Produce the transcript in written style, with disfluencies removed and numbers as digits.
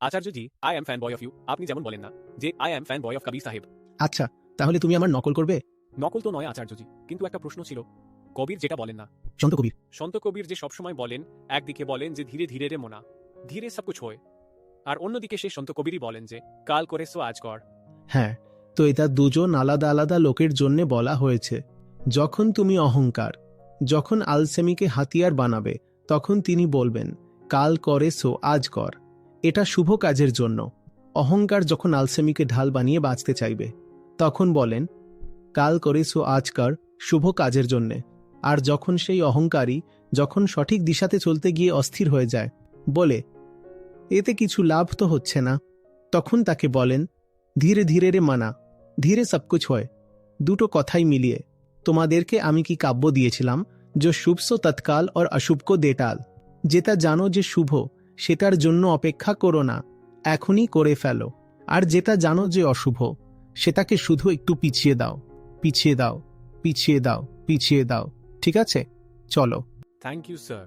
Acharyaji, I am fan boy of you. আপনি যেমন বলেন না যে I am fan boy of Kabir Saheb. আচ্ছা, তাহলে তুমি আমার নকল করবে? নকল তো নয় আচার্যজি, কিন্তু একটা প্রশ্ন ছিল। কবির যেটা বলেন না, সন্ত কবির। সন্ত কবির যে সবসময় বলেন, একদিকে বলেন যে ধীরে ধীরে রে মোনা, ধীরে সব কুছ হয়, আর অন্যদিকে সেই সন্ত কবিরই বলেন যে কাল করে সো আজ কর। হ্যাঁ, তো এটা দুজন আলাদা আলাদা লোকের জন্য বলা হয়েছে। যখন তুমি অহংকার, যখন আলসেমিকে হাতিয়ার বানাবে, তখন তিনি বলবেন কাল করে সো আজ কর, এটা শুভ কাজের জন্য। অহংকার যখন আলসেমিকে ঢাল বানিয়ে বাঁচতে চাইবে, তখন বলেন কাল করে সো আজ কর, শুভ কাজের জন্যে। আর যখন সেই অহংকারী যখন সঠিক দিশাতে চলতে গিয়ে অস্থির হয়ে যায়, বলে এতে কিছু লাভ তো হচ্ছে না, তখন তাকে বলেন ধীরে ধীরে রে মানা, ধীরে সবকুছ হয়। দুটো কথাই মিলিয়ে তোমাদেরকে আমি কি কাব্য দিয়েছিলাম, যে শুভ সো তৎকাল আর অশুভকো দেটাল। যেটা জানো যে শুভ, সেটার জন্য অপেক্ষা করো না, এখনই করে ফেলো। আর যেটা জানো যে অশুভ, সেটাকে শুধু একটু পিছিয়ে দাও, পিছিয়ে দাও, পিছিয়ে দাও, পিছিয়ে দাও। ঠিক আছে, চলো। Thank you sir.